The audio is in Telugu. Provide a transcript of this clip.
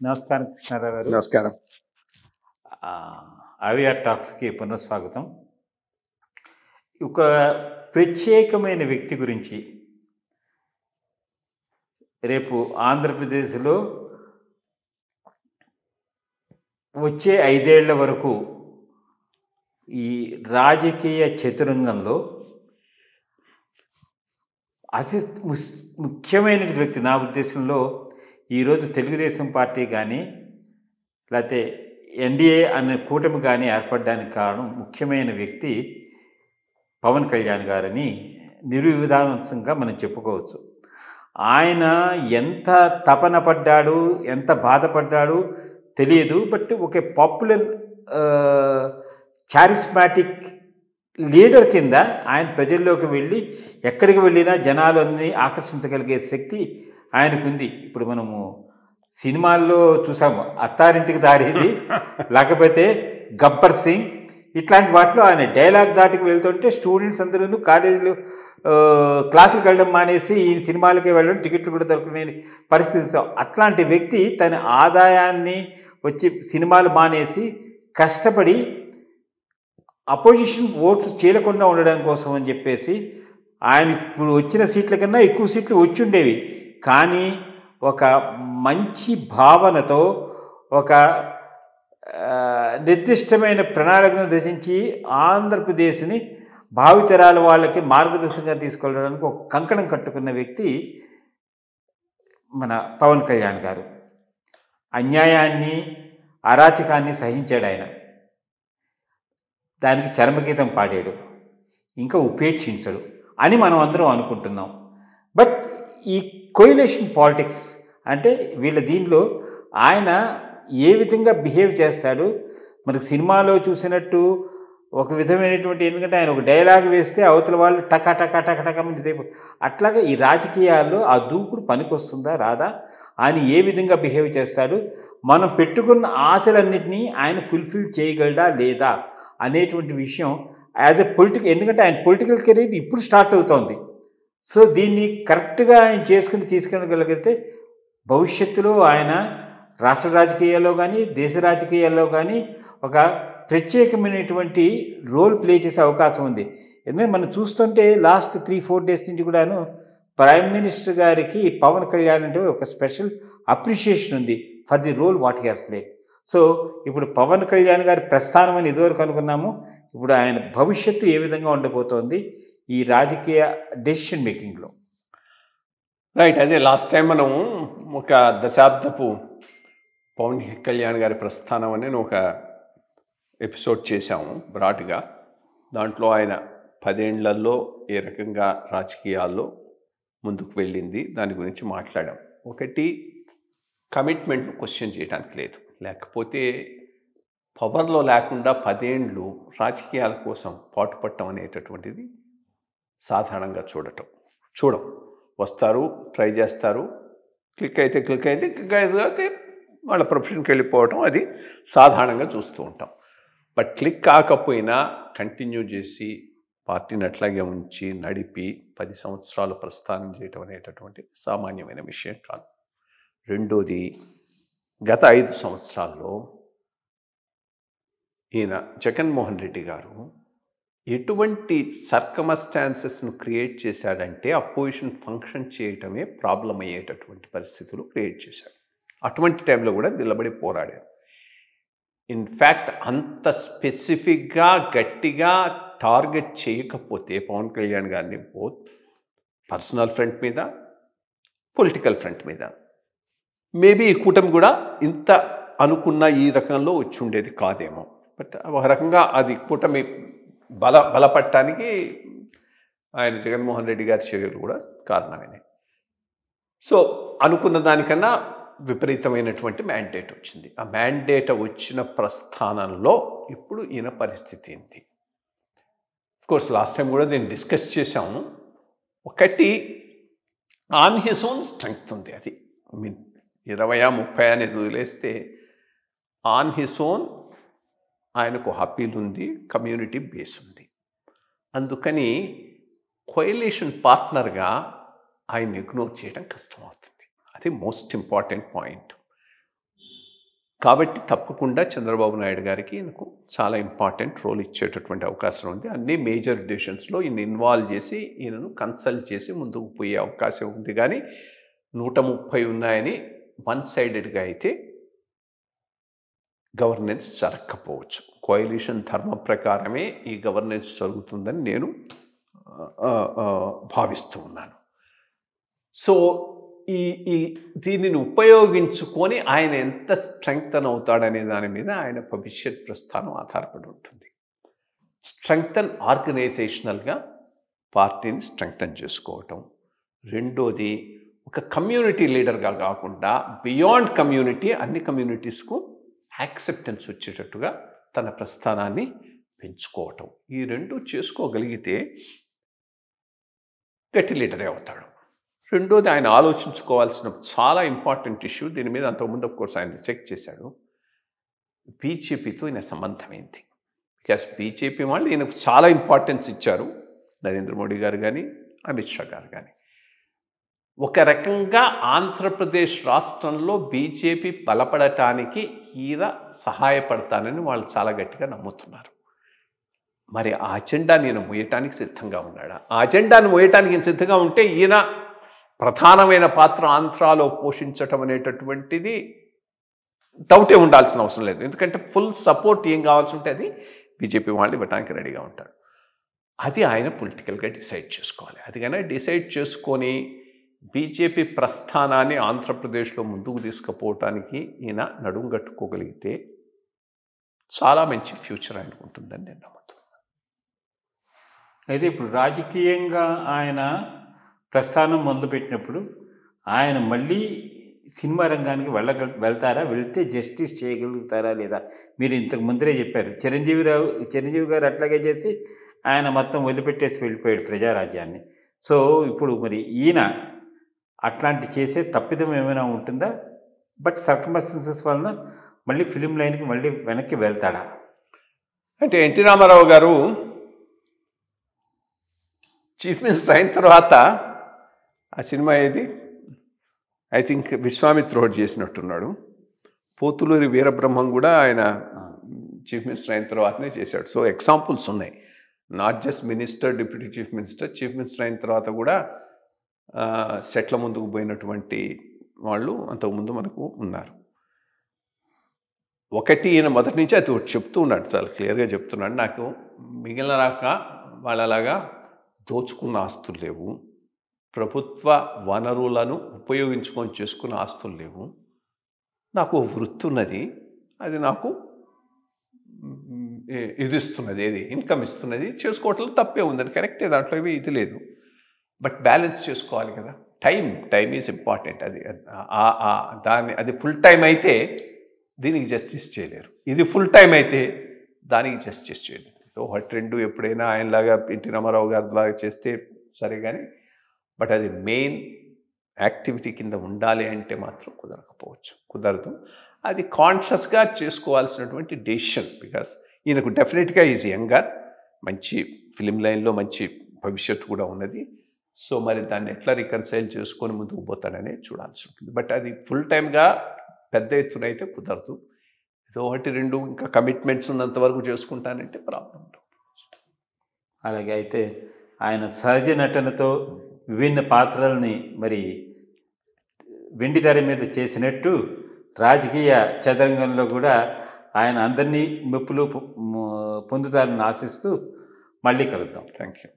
నమస్కారం కృష్ణారావు గారు. నమస్కారం. అవిఆర్ టాక్స్కి పునఃస్వాగతం. ఒక ప్రత్యేకమైన వ్యక్తి గురించి రేపు ఆంధ్రప్రదేశ్లో వచ్చే 5 ఏళ్ల వరకు ఈ రాజకీయ చతురంగంలో ముఖ్యమైన వ్యక్తి నా ఉద్దేశంలో ఈరోజు తెలుగుదేశం పార్టీ కానీ లేకపోతే ఎన్డీఏ అనే కూటమి కానీ ఏర్పడడానికి కారణం ముఖ్యమైన వ్యక్తి పవన్ కళ్యాణ్ గారని నిర్వివాదాంశంగా మనం చెప్పుకోవచ్చు. ఆయన ఎంత తపన పడ్డాడు, ఎంత బాధపడ్డాడు తెలియదు. బట్ ఒక పాపులర్ చారిస్మాటిక్ లీడర్ కింద ఆయన ప్రజల్లోకి వెళ్ళి ఎక్కడికి వెళ్ళినా జనాలని ఆకర్షించగలిగే శక్తి ఆయనకుంది. ఇప్పుడు మనము సినిమాల్లో చూసాము, అత్తారింటికి దారేది, లేకపోతే గబ్బర్ సింగ్, ఇట్లాంటి వాటిలో ఆయన డైలాగ్ దాటికి వెళ్తుంటే స్టూడెంట్స్ అందరూ కాలేజీలు క్లాసులకు వెళ్ళడం మానేసి ఈ సినిమాలకే వెళ్ళడం, టికెట్లు కూడా దొరకలేని పరిస్థితి. అట్లాంటి వ్యక్తి తన ఆదాయాన్ని వచ్చి సినిమాలు మానేసి కష్టపడి అపోజిషన్ ఓట్స్ చీలకుండా ఉండడం కోసం అని చెప్పేసి ఆయన ఇప్పుడు వచ్చిన సీట్ల కన్నా ఎక్కువ సీట్లు వచ్చి ఉండేవి. కానీ ఒక మంచి భావనతో ఒక నిర్దిష్టమైన ప్రణాళికను రచించి ఆంధ్రప్రదేశ్ని భావితరాల వాళ్ళకి మార్గదర్శకంగా తీసుకెళ్ళడానికి ఒక కంకణం కట్టుకున్న వ్యక్తి మన పవన్ కళ్యాణ్ గారు. అన్యాయాన్ని, అరాచకాన్ని సహించాడు ఆయన. దానికి చరమగీతం పాడాడు, ఇంకా ఉపేక్షించడు అని మనం అందరం అనుకుంటున్నాం. బట్ ఈ కోయిలేషన్ పాలిటిక్స్ అంటే వీళ్ళ దీనిలో ఆయన ఏ విధంగా బిహేవ్ చేస్తాడు, మనకు సినిమాలో చూసినట్టు ఒక విధమైనటువంటి, ఎందుకంటే ఆయన ఒక డైలాగ్ వేస్తే అవతల వాళ్ళు టకా టకా టకా టకా మంది, అట్లాగా ఈ రాజకీయాల్లో ఆ దూకుడు పనికొస్తుందా రాదా, ఆయన ఏ విధంగా బిహేవ్ చేస్తాడు, మనం పెట్టుకున్న ఆశలన్నింటినీ ఆయన ఫుల్ఫిల్ చేయగలడా లేదా అనేటువంటి విషయం యాజ్ ఎ ఎందుకంటే ఆయన పొలిటికల్ కెరీర్ ఇప్పుడు స్టార్ట్ అవుతోంది. సో దీన్ని కరెక్ట్గా ఆయన తీసుకెళ్ళగలిగితే భవిష్యత్తులో ఆయన రాష్ట్ర రాజకీయాల్లో కానీ దేశ రాజకీయాల్లో కానీ ఒక ప్రత్యేకమైనటువంటి రోల్ ప్లే చేసే అవకాశం ఉంది. ఎందుకంటే మనం చూస్తుంటే లాస్ట్ 3-4 డేస్ నుంచి కూడాను ప్రైమ్ మినిస్టర్ గారికి పవన్ కళ్యాణ్ అంటే ఒక స్పెషల్ అప్రిషియేషన్ ఉంది for the role what he has played. So ఇప్పుడు పవన్ కళ్యాణ్ గారి ప్రస్థానం అని ఇదివరకు అనుకున్నాము, ఇప్పుడు ఆయన భవిష్యత్తు ఏ విధంగా ఉండబోతోంది ఈ రాజకీయ డెసిషన్ మేకింగ్లో. రైట్, అదే లాస్ట్ టైం మనం ఒక దశాబ్దపు పవన్ కళ్యాణ్ గారి ప్రస్థానం అని ఒక ఎపిసోడ్ చేశాము బ్రాడ్గా. దాంట్లో ఆయన 10 ఏళ్లలో ఏ రకంగా రాజకీయాల్లో ముందుకు వెళ్ళింది దాని గురించి మాట్లాడాం. ఒకటి, కమిట్మెంట్ను క్వశ్చన్ చేయడానికి లేదు, లేకపోతే పవర్లో లేకుండా 10 ఏళ్ళు రాజకీయాల కోసం పాటుపడటం అనేటటువంటిది సాధారణంగా చూడం. వస్తారు, ట్రై చేస్తారు, క్లిక్ అయితే వాళ్ళ ప్రొఫెషన్కి వెళ్ళిపోవటం, అది సాధారణంగా చూస్తూ ఉంటాం. బట్ క్లిక్ కాకపోయినా కంటిన్యూ చేసి పార్టీని అట్లాగే ఉంచి నడిపి 10 సంవత్సరాలు ప్రస్థానం చేయటం అనేటటువంటి సామాన్యమైన విషయం కాదు. రెండోది, గత 5 సంవత్సరాల్లో ఈయన జగన్మోహన్ రెడ్డి గారు ఎటువంటి సర్కమస్టాన్సెస్ను క్రియేట్ చేశాడంటే అపోజిషన్ ఫంక్షన్ చేయటమే ప్రాబ్లం అయ్యేటటువంటి పరిస్థితులు క్రియేట్ చేశాడు. అటువంటి టైంలో కూడా నిలబడి పోరాడారు. ఇన్ఫ్యాక్ట్ అంత స్పెసిఫిక్గా గట్టిగా టార్గెట్ చేయకపోతే పవన్ కళ్యాణ్ గారిని బోత్ పర్సనల్ ఫ్రంట్ మీద, పొలిటికల్ ఫ్రంట్ మీద మేబీ ఈ కూటమి కూడా ఇంత అనుకున్న ఈ రకంలో వచ్చి ఉండేది కాదేమో. బట్ ఒక రకంగా అది కూటమి బలపడటానికి ఆయన జగన్మోహన్ రెడ్డి గారి చర్యలు కూడా కారణమైనాయి. సో అనుకున్న దానికన్నా విపరీతమైనటువంటి మ్యాండేట్ వచ్చింది. ఆ మ్యాండేట్ వచ్చిన ప్రస్థానంలో ఇప్పుడు ఈయన పరిస్థితి ఏంటి? కోర్స్ లాస్ట్ టైం కూడా దీన్ని డిస్కస్ చేశాము. ఒకటి, ఆన్ హిస్ ఓన్ స్ట్రెంగ్త్ ఉంది. అది 20-30 అనేది వదిలేస్తే ఆన్ హిస్ ఓన్ ఆయనకు అపీల్ ఉంది, కమ్యూనిటీ బేస్ ఉంది. అందుకని కోయలేషన్ పార్ట్నర్గా ఆయన ఇగ్నోర్ చేయడం కష్టమవుతుంది. అది మోస్ట్ ఇంపార్టెంట్ పాయింట్. కాబట్టి తప్పకుండా చంద్రబాబు నాయుడు గారికి ఈయనకు చాలా ఇంపార్టెంట్ రోల్ ఇచ్చేటటువంటి అవకాశం ఉంది. అన్ని మేజర్ డెసిషన్స్లో ఈయన ఇన్వాల్వ్ చేసి ఈయనను కన్సల్ట్ చేసి ముందుకు పోయే అవకాశం ఉంది. కానీ 130 ఉన్నాయని వన్ సైడెడ్గా అయితే గవర్నెన్స్ జరగకపోవచ్చు. కోయలిషన్ ధర్మం ప్రకారమే ఈ గవర్నెన్స్ జరుగుతుందని నేను భావిస్తూ ఉన్నాను. సో ఈ దీనిని ఉపయోగించుకొని ఆయన ఎంత స్ట్రెంగ్తన్ అవుతాడనే దాని మీద ఆయన భవిష్యత్ ప్రస్థానం ఆధారపడి ఉంటుంది. స్ట్రెంగ్తన్ ఆర్గనైజేషనల్గా పార్టీని స్ట్రెంగ్తన్ చేసుకోవటం. రెండోది ఒక కమ్యూనిటీ లీడర్గా కాకుండా బియాండ్ కమ్యూనిటీ అన్ని కమ్యూనిటీస్కు యాక్సెప్టెన్స్ వచ్చేటట్టుగా తన ప్రస్థానాన్ని పెంచుకోవటం. ఈ రెండు చేసుకోగలిగితే గట్టి లీడరే అవుతాడు. రెండోది ఆయన ఆలోచించుకోవాల్సిన చాలా ఇంపార్టెంట్ ఇష్యూ, దీని మీద అంతకుముందు కోర్స్ ఆయన చెక్ చేశాడు, బీజేపీతో ఈయన సంబంధం ఏంటి. బికాస్ బీజేపీ వాళ్ళు ఈయనకు చాలా ఇంపార్టెన్స్ ఇచ్చారు, నరేంద్ర మోడీ గారు కానీ అమిత్ షా గారు కానీ. ఒక రకంగా ఆంధ్రప్రదేశ్ రాష్ట్రంలో బీజేపీ బలపడటానికి ఈయన సహాయపడతానని వాళ్ళు చాలా గట్టిగా నమ్ముతున్నారు. మరి ఆ అజెండాని ఈయన మోయటానికి సిద్ధంగా ఉన్నాడా? ఆ అజెండాను మోయటానికి ఈయన సిద్ధంగా ఉంటే ఈయన ప్రధానమైన పాత్ర ఆంధ్రాలో పోషించటం అనేటటువంటిది డౌటే ఉండాల్సిన అవసరం లేదు. ఎందుకంటే ఫుల్ సపోర్ట్ ఏం కావాల్సి ఉంటే అది బీజేపీ వాళ్ళు ఇవ్వడానికి రెడీగా ఉంటారు. అది ఆయన పొలిటికల్గా డిసైడ్ చేసుకోవాలి. అది కానీ డిసైడ్ చేసుకొని బీజేపీ ప్రస్థానాన్ని ఆంధ్రప్రదేశ్లో ముందుకు తీసుకుపోవటానికి ఈయన నడుం కట్టుకోగలిగితే చాలా మంచి ఫ్యూచర్ ఆయనకు ఉంటుందని నేను నమ్ముతున్నాను. అయితే ఇప్పుడు రాజకీయంగా ఆయన ప్రస్థానం మొదలుపెట్టినప్పుడు ఆయన మళ్ళీ సినిమా రంగానికి వెళ్తారా, వెళ్తే జస్టిస్ చేయగలుగుతారా లేదా? మీరు ఇంతకు ముందరే చెప్పారు, చిరంజీవి గారు అట్లాగే చేసి ఆయన మొత్తం వదిలిపెట్టేసి వెళ్ళిపోయాడు ప్రజారాజ్యాన్ని. సో ఇప్పుడు మరి ఈయన అట్లాంటి చేసే తప్పిదం ఏమైనా ఉంటుందా? బట్ సర్కమ్స్టెన్సెస్ వలన మళ్ళీ ఫిలిం లైన్కి మళ్ళీ వెనక్కి వెళ్తాడా? అంటే ఎన్టీ రామారావు గారు చీఫ్ మినిస్టర్ అయిన తర్వాత ఆ సినిమా ఏది, ఐ థింక్ విశ్వామిత్రుడు చేసినట్టున్నాడు. పోతులూరి వీరబ్రహ్మం కూడా ఆయన చీఫ్ మినిస్టర్ అయిన తర్వాతనే చేశాడు. సో ఎగ్జాంపుల్స్ ఉన్నాయి, not just minister, deputy chief minister అయిన తర్వాత కూడా సెట్ల ముందుకు పోయినటువంటి వాళ్ళు అంతకుముందు మనకు ఉన్నారు. ఒకటి ఈయన మొదటి నుంచి అది చెప్తూ ఉన్నాడు, చాలా క్లియర్గా చెప్తున్నాడు, నాకు మిగిలిన రాక వాళ్ళలాగా దోచుకున్న ఆస్తులు లేవు, ప్రభుత్వ వనరులను ఉపయోగించుకొని చేసుకున్న ఆస్తులు లేవు, నాకు వృత్తి ఉన్నది, అది నాకు ఇది ఇస్తున్నది, ఏది ఇన్కమ్ ఇస్తున్నది, చేసుకోవటంలో తప్పే ఉందని కరెక్టే, దాంట్లో ఏమీ ఇది లేదు. బట్ బ్యాలెన్స్ చేసుకోవాలి కదా. Time is important. అది ఫుల్ టైం అయితే దీనికి జస్టిస్ చేయలేరు, ఇది ఫుల్ టైం అయితే దానికి జస్టిస్ చేయలేరు. సో ఒకటి రెండు ఎప్పుడైనా ఆయనలాగా ఎన్టీ రామారావు గారి ద్వారా చేస్తే సరే, కానీ బట్ అది మెయిన్ యాక్టివిటీ కింద ఉండాలి అంటే మాత్రం కుదరదు. అది కాన్షియస్గా చేసుకోవాల్సినటువంటి డెసిషన్. బికాస్ ఈయనకు డెఫినెట్గా ఈజ్ యంగర్, మంచి ఫిలిం లైన్లో మంచి భవిష్యత్తు కూడా ఉన్నది. సో మరి దాన్ని ఎట్లా రికన్సైల్ చేసుకొని ముందుకు పోతాడనే చూడాల్సి ఉంటుంది. బట్ అది ఫుల్ టైమ్గా పెద్ద ఎత్తున అయితే కుదరదు. ఏదో ఒకటి రెండు ఇంకా కమిట్మెంట్స్ ఉన్నంత వరకు చేసుకుంటానంటే ప్రాబ్లం ఉంటుంది. అలాగే అయితే ఆయన సహజ నటనతో విభిన్న పాత్రల్ని మరి వెండి తెర మీద చేసినట్టు రాజకీయ చదరంగంలో కూడా ఆయన అందరినీ మెప్పులు పొందుతారని ఆశిస్తూ మళ్ళీ కలుద్దాం. Thank you.